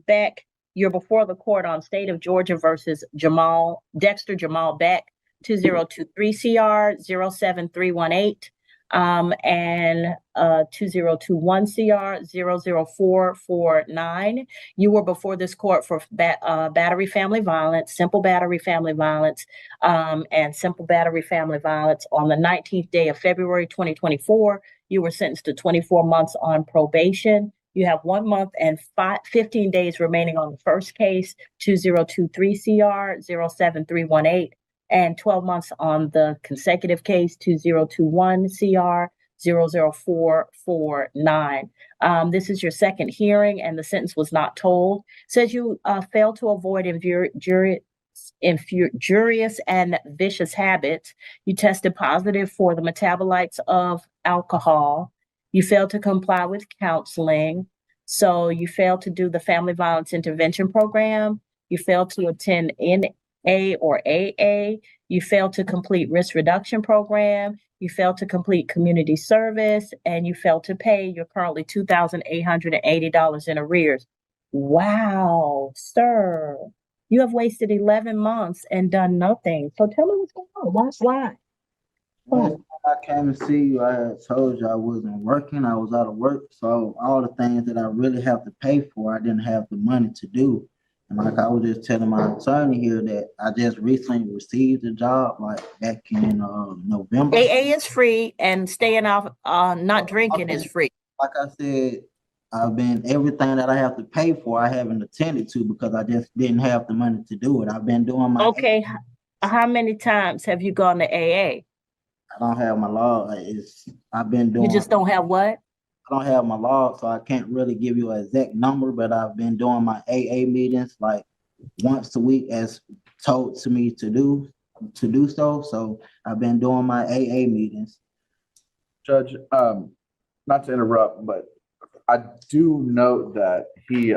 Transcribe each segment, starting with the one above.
Beck, you're before the court on State of Georgia versus Dexter Jamal Beck, 2023 CR 07318, and 2021 CR 00449. You were before this court for battery family violence, simple battery family violence, and simple battery family violence on the 19th day of February 2024. You were sentenced to 24 months on probation. You have 1 month and 15 days remaining on the first case, 2023 CR 07318, and 12 months on the consecutive case, 2021 CR 00449. This is your second hearing, and the sentence was not told. Says you failed to avoid injurious and vicious habits. You tested positive for the metabolites of alcohol. You failed to comply with counseling. So you failed to do the family violence intervention program. You failed to attend NA or AA. You failed to complete risk reduction program. You failed to complete community service, and you failed to pay your currently $2,880 in arrears. Wow, sir, you have wasted 11 months and done nothing. So tell me what's going on. Why? When I came to see you, I had told you I wasn't working. I was out of work. So all the things that I really have to pay for, I didn't have the money to do. And like I was just telling my attorney here that I just recently received a job like back in November. AA is free and staying off, not drinking is free. Like I said, I've been everything that I have to pay for, I haven't attended to because I just didn't have the money to do it. I've been doing my Okay. How many times have you gone to AA? I don't have my log. I've been doing. You just don't have what? I don't have my log, so I can't really give you an exact number, but I've been doing my AA meetings like once a week as told to me to do so. So I've been doing my AA meetings. Judge, not to interrupt, but I do note that he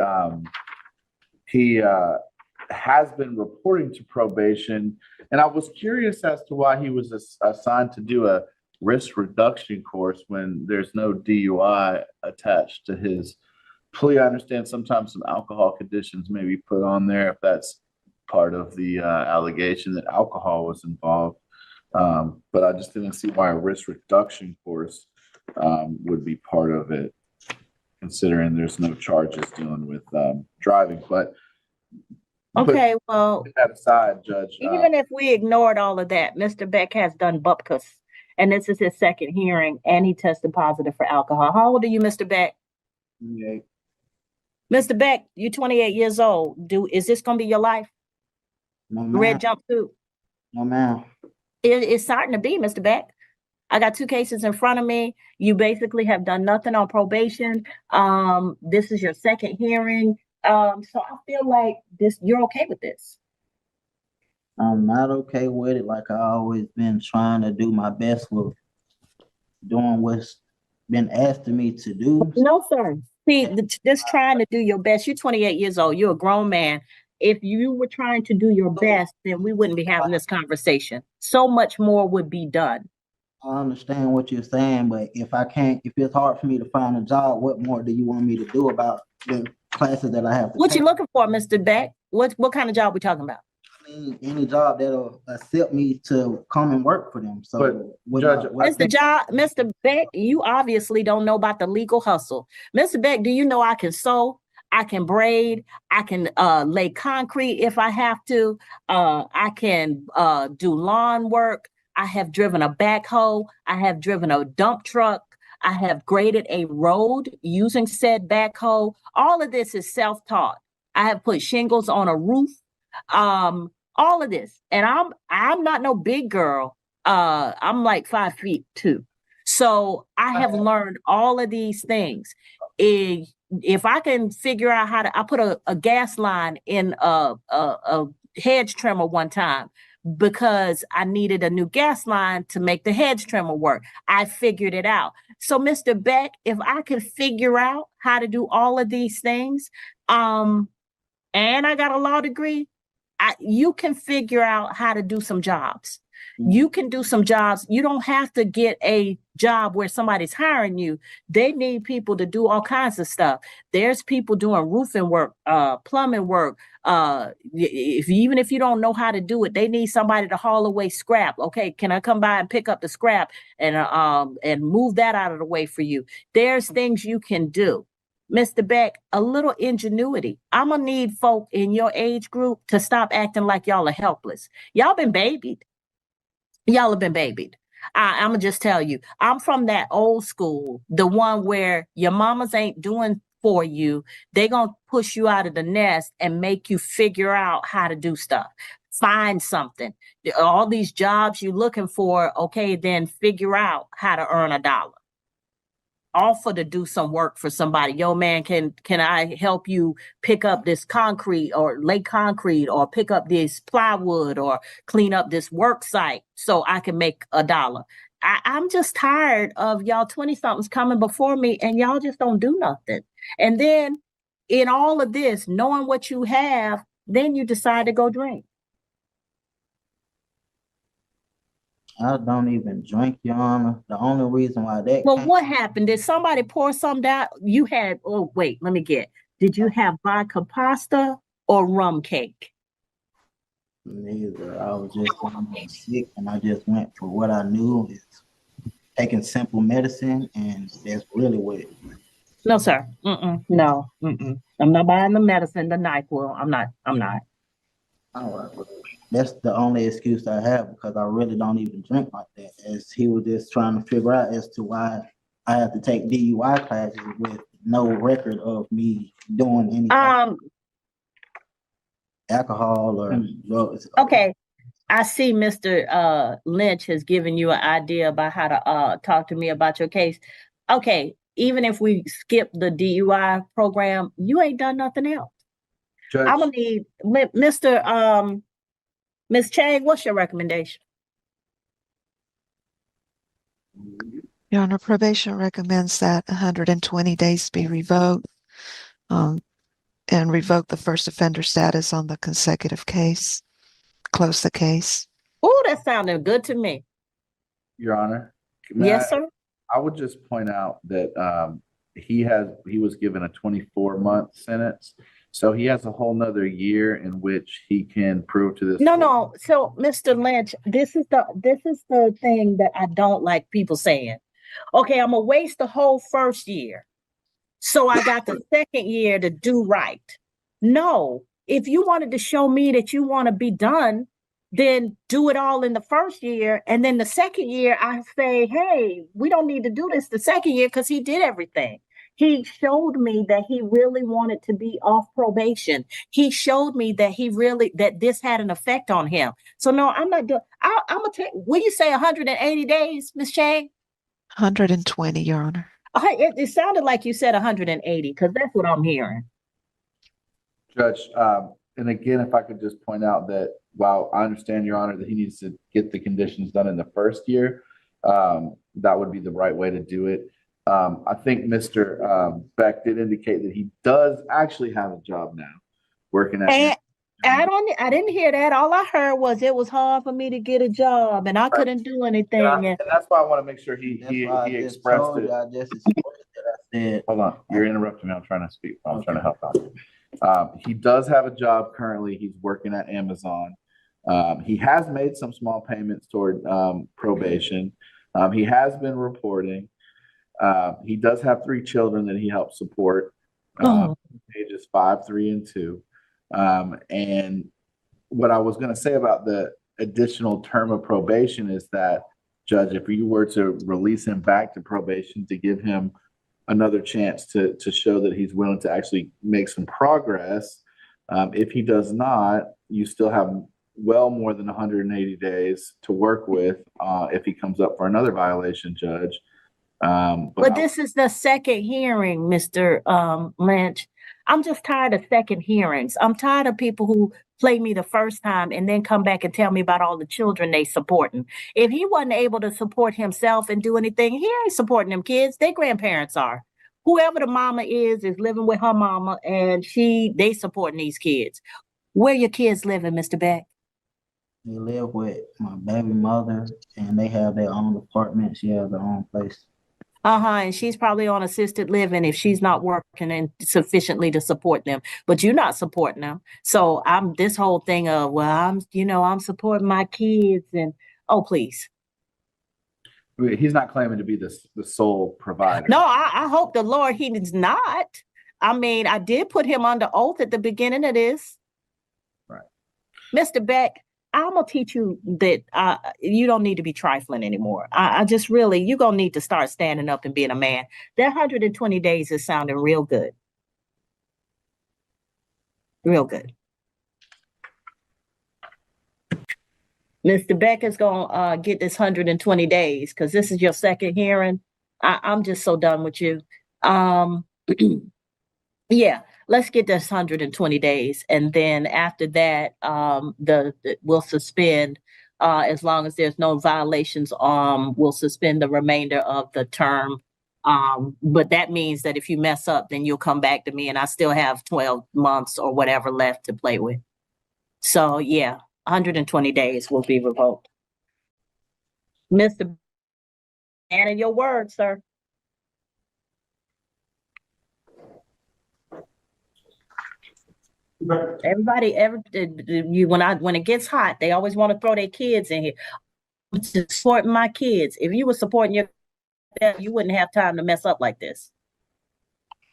has been reporting to probation, and I was curious as to why he was assigned to do a risk reduction course when there's no DUI attached to his plea. I understand sometimes some alcohol conditions may be put on there if that's part of the allegation that alcohol was involved, but I just didn't see why a risk reduction course would be part of it, considering there's no charges dealing with driving. But okay, well, that aside, Judge, even if we ignored all of that, Mr. Beck has done bupkis, and this is his second hearing, and he tested positive for alcohol. How old are you, Mr. Beck? 28. Mr. Beck, you're 28 years old. Is this going to be your life? No, ma'am. Red jumpsuit? No, ma'am. It's starting to be, Mr. Beck. I got 2 cases in front of me. You basically have done nothing on probation. This is your second hearing. So I feel like you're okay with this. I'm not okay with it. Like I always been trying to do my best with doing what's been asked of me to do. No, sir. See, just trying to do your best. You're 28 years old. You're a grown man. If you were trying to do your best, then we wouldn't be having this conversation. So much more would be done. I understand what you're saying, but if it's hard for me to find a job, what more do you want me to do about the classes that I have to What take? you looking for, Mr. Beck? What kind of job we talking about? I mean, any job that'll accept me to come and work for them. So, Judge, Mr. Beck, you obviously don't know about the legal hustle. Mr. Beck, do you know I can sew? I can braid. I can lay concrete if I have to. I can do lawn work. I have driven a backhoe. I have driven a dump truck. I have graded a road using said backhoe. All of this is self-taught. I have put shingles on a roof. All of this. And I'm not no big girl. I'm like 5'2". So I have learned all of these things. If I can figure out how to, I put a gas line in a hedge trimmer one time because I needed a new gas line to make the hedge trimmer work. I figured it out. So Mr. Beck, if I could figure out how to do all of these things, and I got a law degree, you can figure out how to do some jobs. You can do some jobs. You don't have to get a job where somebody's hiring you. They need people to do all kinds of stuff. There's people doing roofing work, plumbing work. Even if you don't know how to do it, they need somebody to haul away scrap. Okay, can I come by and pick up the scrap and move that out of the way for you? There's things you can do. Mr. Beck, a little ingenuity. I'm gonna need folk in your age group to stop acting like y'all are helpless. Y'all been babied. Y'all have been babied. I'm gonna just tell you, I'm from that old school, the one where your mamas ain't doing for you. They gonna push you out of the nest and make you figure out how to do stuff. Find something. All these jobs you're looking for, okay, then figure out how to earn $1. Offer to do some work for somebody. Yo, man, can I help you pick up this concrete or lay concrete or pick up this plywood or clean up this work site so I can make $1? I'm just tired of y'all 20-somethings coming before me and y'all just don't do nothing. And then in all of this, knowing what you have, then you decide to go drink. I don't even drink, Your Honor. The only reason why that Well, what happened? Did somebody pour some down? You had, oh, wait, let me get. Did you have vodka pasta or rum cake? Neither. I was just sick and I just went for what I knew is taking simple medicine, and that's really what it is. No, sir. No. I'm not buying the medicine, the NyQuil. I'm not. All right, but that's the only excuse I have because I really don't even drink like that. As he was just trying to figure out as to why I have to take DUI classes with no record of me doing any alcohol or drugs. Okay. I see Mr. Lynch has given you an idea about how to talk to me about your case. Okay, even if we skip the DUI program, you ain't done nothing else. Judge, I'm gonna need Ms. Chang, what's your recommendation? Your Honor, probation recommends that 120 days be revoked and revoke the first offender status on the consecutive case. Close the case. Oh, that sounded good to me. Your Honor. Yes, sir. I would just point out that he was given a 24-month sentence. So he has a whole nother year in which he can prove to this. No. So, Mr. Lynch, this is the thing that I don't like people saying. Okay, I'm gonna waste the whole first year. So I got the second year to do right. No, if you wanted to show me that you want to be done, then do it all in the first year. And then the second year, I say, hey, we don't need to do this the second year because he did everything. He showed me that he really wanted to be off probation. He showed me that that this had an effect on him. So no, I'm not doing, I'm gonna take, will you say 180 days, Ms. Chang? 120, Your Honor. It sounded like you said 180 because that's what I'm hearing. Judge, and again, if I could just point out that while I understand, Your Honor, that he needs to get the conditions done in the first year, that would be the right way to do it. I think Mr. Beck did indicate that he does actually have a job now working at. I didn't hear that. All I heard was it was hard for me to get a job and I couldn't do anything. And that's why I want to make sure he expressed it. I just expressed it. I said, hold on, you're interrupting me. I'm trying to speak. I'm trying to help out. He does have a job currently. He's working at Amazon. He has made some small payments toward probation. He has been reporting. He does have 3 children that he helps support, ages 5, 3, and 2. And what I was going to say about the additional term of probation is that, Judge, if you were to release him back to probation to give him another chance to show that he's willing to actually make some progress, if he does not, you still have well more than 180 days to work with if he comes up for another violation, Judge. But this is the second hearing, Mr. Lynch. I'm just tired of second hearings. I'm tired of people who play me the first time and then come back and tell me about all the children they supporting. If he wasn't able to support himself and do anything, he ain't supporting them kids. Their grandparents are. Whoever the mama is living with her mama and they supporting these kids. Where your kids living, Mr. Beck? They live with my baby mother, and they have their own apartment. She has her own place. And she's probably on assisted living if she's not working and sufficiently to support them. But you're not supporting them. So I'm this whole thing of, well, I'm supporting my kids and oh please. He's not claiming to be the sole provider. No, I hope the Lord he is not. I mean, I did put him under oath at the beginning of this. Right. Mr. Beck, I'm gonna teach you that you don't need to be trifling anymore. I just really, you're gonna need to start standing up and being a man. That 120 days is sounding real good. Real good. Mr. Beck is gonna get this 120 days because this is your second hearing. I'm just so done with you. Yeah, let's get this 120 days. And then after that, we'll suspend as long as there's no violations, we'll suspend the remainder of the term. But that means that if you mess up, then you'll come back to me and I still have 12 months or whatever left to play with. So yeah, 120 days will be revoked. Mr. Anna, your word, sir. Everybody, when it gets hot, they always want to throw their kids in here. I'm supporting my kids. If you were supporting your, you wouldn't have time to mess up like this.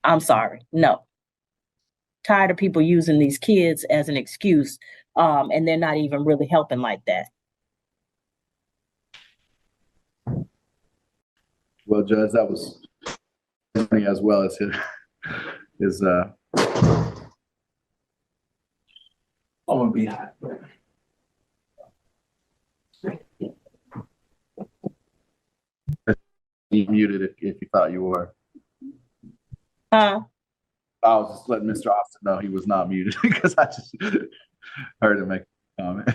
I'm sorry, no. Tired of people using these kids as an excuse, and they're not even really helping like that. Well, Judge, that was funny as well as his I'm gonna be hot. You muted if you thought you were. Huh? I was just letting Mr. Austin know he was not muted because I just heard him make a comment.